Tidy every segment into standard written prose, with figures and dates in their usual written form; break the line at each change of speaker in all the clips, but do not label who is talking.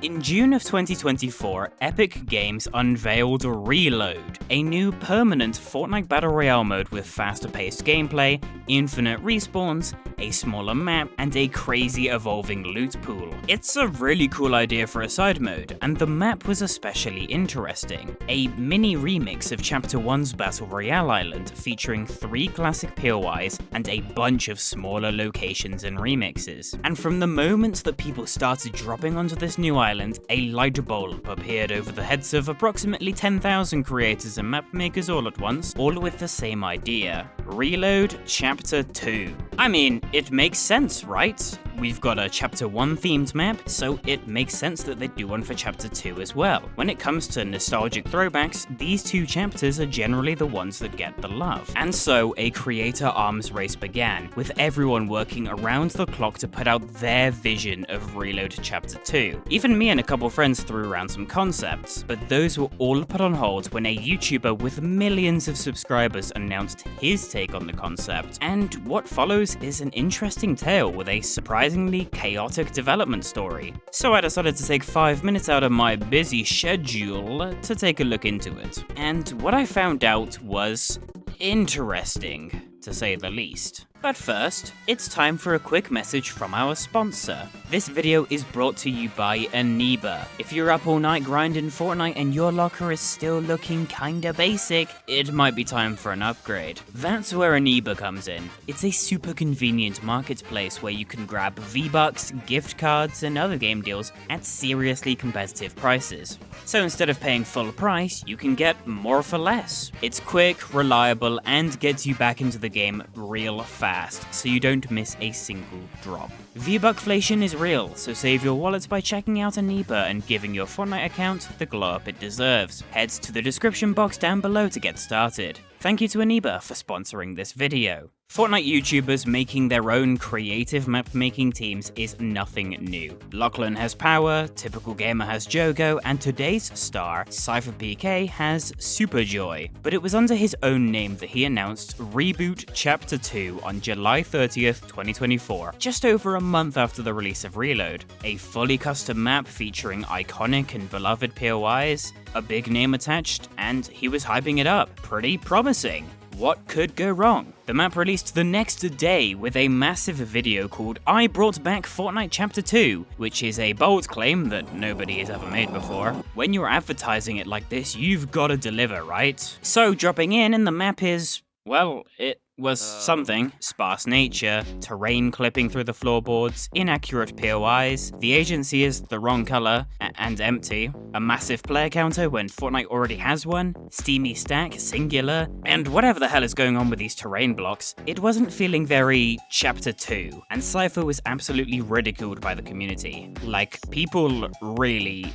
In June of 2024, Epic Games unveiled Reload, a new permanent Fortnite Battle Royale mode with faster-paced gameplay, infinite respawns, a smaller map, and a crazy evolving loot pool. It's a really cool idea for a side mode, and the map was especially interesting. A mini remix of Chapter 1's Battle Royale island featuring 3 classic POIs and a bunch of smaller locations and remixes. And from the moment that people started dropping onto this new island, a light bulb appeared over the heads of approximately 10,000 creators and map makers all at once, all with the same idea: Reload Chapter 2. I mean, it makes sense, right? We've got a Chapter 1 themed map, so it makes sense that they do one for Chapter 2 as well. When it comes to nostalgic throwbacks, these 2 chapters are generally the ones that get the love. And so a creator arms race began, with everyone working around the clock to put out their vision of Reload Chapter 2. Even me and a couple friends threw around some concepts, but those were all put on hold when a YouTuber with millions of subscribers announced his take on the concept. And what follows is an interesting tale with a surprisingly chaotic development story. So I decided to take 5 minutes out of my busy schedule to take a look into it. And what I found out was interesting, to say the least. But first, it's time for a quick message from our sponsor. This video is brought to you by Aniba. If you're up all night grinding Fortnite and your locker is still looking kinda basic, it might be time for an upgrade. That's where Aniba comes in. It's a super convenient marketplace where you can grab V-Bucks, gift cards, and other game deals at seriously competitive prices. So instead of paying full price, you can get more for less. It's quick, reliable, and gets you back into the game real fast, so you don't miss a single drop. V-Buckflation is real, so save your wallets by checking out Aniba and giving your Fortnite account the glow up it deserves. Head to the description box down below to get started. Thank you to Aniba for sponsoring this video. Fortnite YouTubers making their own creative map-making teams is nothing new. Lachlan has Power, Typical Gamer has Jogo, and today's star, SypherPK, has Superjoy. But it was under his own name that he announced Reboot Chapter 2 on July 30th, 2024, just over a month after the release of Reload. A fully custom map featuring iconic and beloved POIs, a big name attached, and he was hyping it up. Pretty promising. What could go wrong? The map released the next day with a massive video called I Brought Back Fortnite Chapter 2, which is a bold claim that nobody has ever made before. When you're advertising it like this, you've gotta deliver, right? So dropping in and the map is, well, it was something. Sparse nature, terrain clipping through the floorboards, inaccurate POIs, the agency is the wrong color and empty, a massive player counter when Fortnite already has one, steamy stack, singular, and whatever the hell is going on with these terrain blocks, it wasn't feeling very Chapter 2, and Sypher was absolutely ridiculed by the community. Like, people really,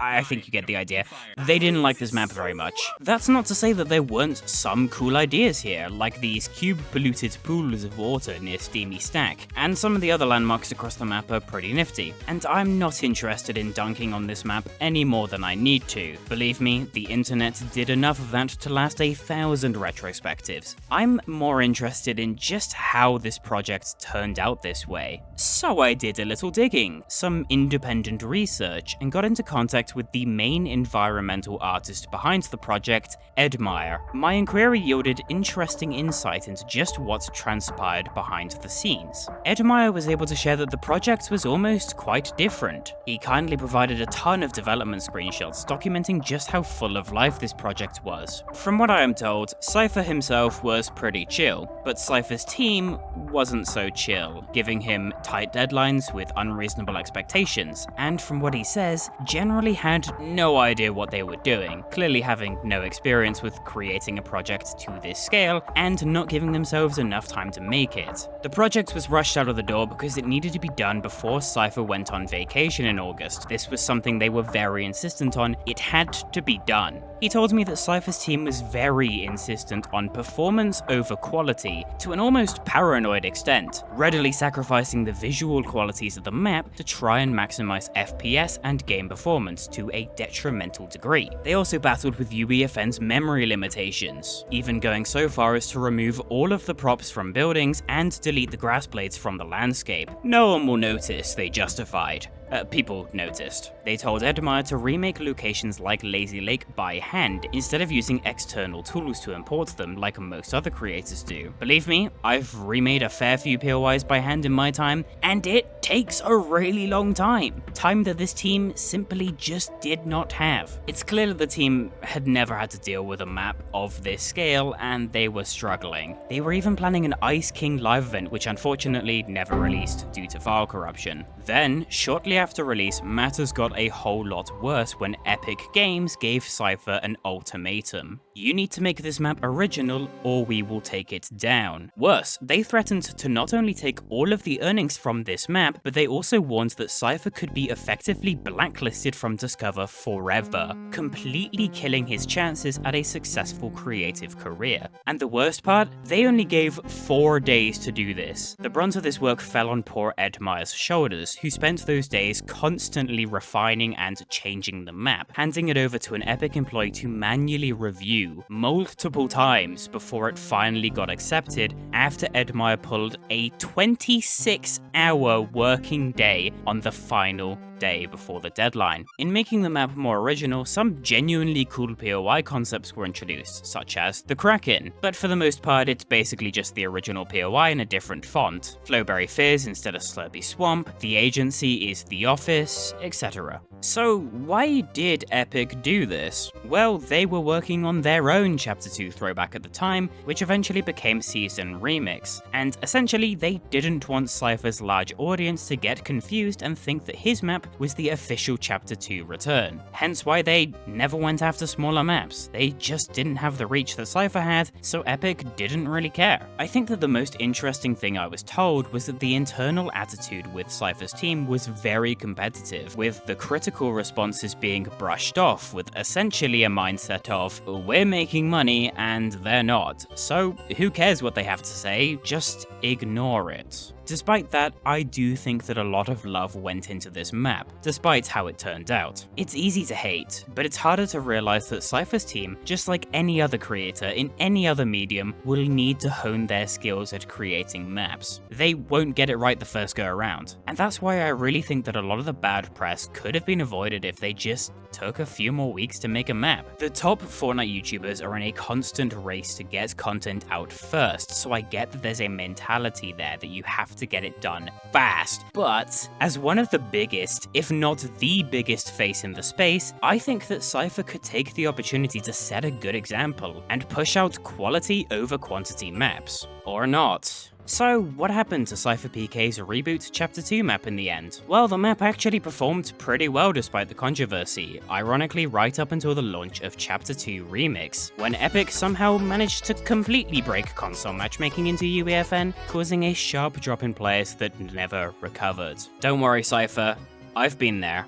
I think you get the idea, they didn't like this map very much. That's not to say that there weren't some cool ideas here, like these cube-polluted pools of water near Steamy Stack, and some of the other landmarks across the map are pretty nifty, and I'm not interested in dunking on this map any more than I need to. Believe me, the internet did enough of that to last 1,000 retrospectives. I'm more interested in just how this project turned out this way. So I did a little digging, some independent research, and got into contact with the main environmental artist behind the project, Edmire. My inquiry yielded interesting insight into just what transpired behind the scenes. Edmire was able to share that the project was almost quite different. He kindly provided a ton of development screenshots documenting just how full of life this project was. From what I am told, Sypher himself was pretty chill, but Sypher's team wasn't so chill, giving him tight deadlines with unreasonable expectations, and from what he says, generally had no idea what they were doing, clearly having no experience with creating a project to this scale, and not giving themselves enough time to make it. The project was rushed out of the door because it needed to be done before Sypher went on vacation in August. This was something they were very insistent on, it had to be done. He told me that Sypher's team was very insistent on performance over quality, to an almost paranoid extent, readily sacrificing the visual qualities of the map to try and maximize FPS and game performance to a detrimental degree. They also battled with UEFN's memory limitations, even going so far as to remove all of the props from buildings and delete the grass blades from the landscape. No one will notice, they justified. People noticed. They told Edmire to remake locations like Lazy Lake by hand, instead of using external tools to import them like most other creators do. Believe me, I've remade a fair few POIs by hand in my time, and it takes a really long time. Time that this team simply just did not have. It's clear that the team had never had to deal with a map of this scale, and they were struggling. They were even planning an Ice King live event, which unfortunately never released due to file corruption. Then, shortly after release, matters got a whole lot worse when Epic Games gave Sypher an ultimatum. You need to make this map original or we will take it down. Worse, they threatened to not only take all of the earnings from this map, but they also warned that Sypher could be effectively blacklisted from Discover forever, completely killing his chances at a successful creative career. And the worst part? They only gave 4 days to do this. The brunt of this work fell on poor Edmire's shoulders, who spent those days constantly refining and changing the map, handing it over to an Epic employee to manually review multiple times before it finally got accepted after Edmire pulled a 26-hour working day on the final day before the deadline. In making the map more original, some genuinely cool POI concepts were introduced, such as the Kraken, but for the most part it's basically just the original POI in a different font. Flowberry Fizz instead of Slurpy Swamp, the agency is The Office, etc. So why did Epic do this? Well, they were working on their own Chapter 2 throwback at the time, which eventually became Season Remix, and essentially they didn't want Sypher's large audience to get confused and think that his map was the official Chapter 2 return. Hence why they never went after smaller maps. They just didn't have the reach that Sypher had, so Epic didn't really care. I think that the most interesting thing I was told was that the internal attitude with Sypher's team was very competitive, with the critical responses being brushed off with essentially a mindset of, we're making money and they're not, so who cares what they have to say, just ignore it. Despite that, I do think that a lot of love went into this map, despite how it turned out. It's easy to hate, but it's harder to realize that Sypher's team, just like any other creator in any other medium, will need to hone their skills at creating maps. They won't get it right the first go around, and that's why I really think that a lot of the bad press could have been avoided if they just took a few more weeks to make a map. The top Fortnite YouTubers are in a constant race to get content out first, so I get that there's a mentality there that you have to get it done fast, but as one of the biggest, if not the biggest face in the space, I think that Sypher could take the opportunity to set a good example and push out quality over quantity maps. Or not. So, what happened to SypherPK's Reboot Chapter 2 map in the end? Well, the map actually performed pretty well despite the controversy, ironically right up until the launch of Chapter 2 Remix, when Epic somehow managed to completely break console matchmaking into UEFN, causing a sharp drop in players that never recovered. Don't worry, Sypher, I've been there.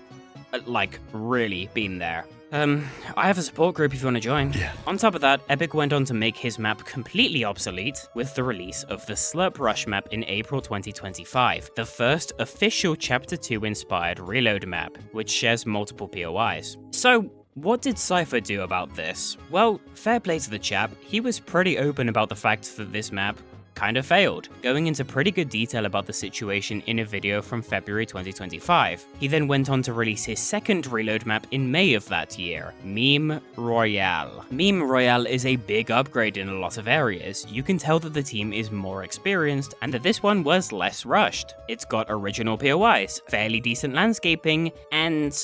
Like, really been there. I have a support group if you want to join. Yeah. On top of that, Epic went on to make his map completely obsolete with the release of the Slurp Rush map in April 2025, the first official Chapter 2 inspired reload map, which shares multiple POIs. So, what did Sypher do about this? Well, fair play to the chap, he was pretty open about the fact that this map kind of failed, going into pretty good detail about the situation in a video from February 2025. He then went on to release his second reload map in May of that year, Meme Royale. Meme Royale is a big upgrade in a lot of areas. You can tell that the team is more experienced and that this one was less rushed. It's got original POIs, fairly decent landscaping, and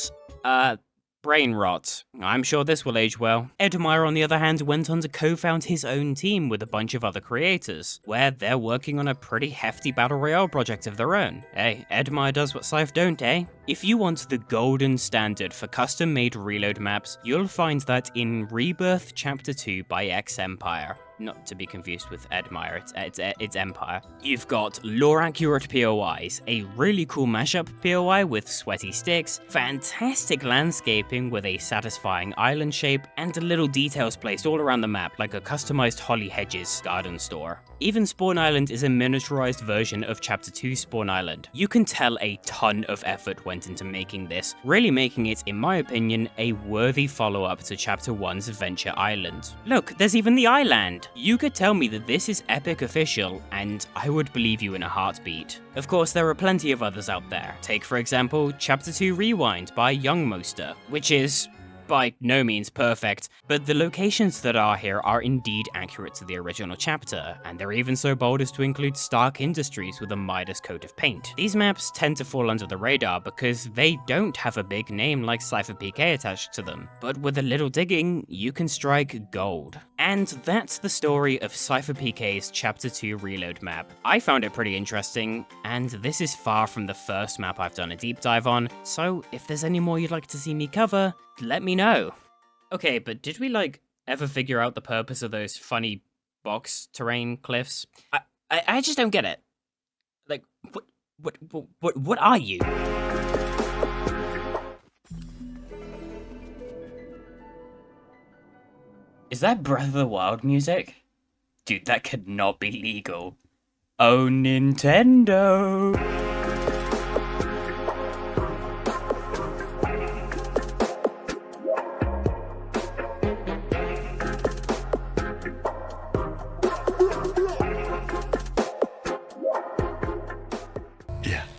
brain rot. I'm sure this will age well. Edmire, on the other hand, went on to co-found his own team with a bunch of other creators, where they're working on a pretty hefty battle royale project of their own. Hey, Edmire does what Sypher don't, eh? If you want the golden standard for custom-made reload maps, you'll find that in Rebirth Chapter 2 by X Empire. Not to be confused with Edmire, it's Empire. You've got lore-accurate POIs, a really cool mashup POI with sweaty sticks, fantastic landscaping with a satisfying island shape, and little details placed all around the map like a customized Holly Hedges garden store. Even Spawn Island is a miniaturized version of Chapter 2 Spawn Island. You can tell a ton of effort went into making this, really making it, in my opinion, a worthy follow-up to Chapter 1's Venture Island. Look, there's even the island! You could tell me that this is Epic official, and I would believe you in a heartbeat. Of course, there are plenty of others out there. Take, for example, Chapter 2 Rewind by Youngmoster, which is by no means perfect, but the locations that are here are indeed accurate to the original chapter, and they're even so bold as to include Stark Industries with a Midas coat of paint. These maps tend to fall under the radar because they don't have a big name like SypherPK attached to them, but with a little digging, you can strike gold. And that's the story of SypherPK's Chapter 2 Reload map. I found it pretty interesting, and this is far from the first map I've done a deep dive on, so if there's any more you'd like to see me cover, let me know. Okay, but did we, ever figure out the purpose of those funny box terrain cliffs? I just don't get it. Like, what are you? Is that Breath of the Wild music? Dude, that could not be legal. Oh, Nintendo!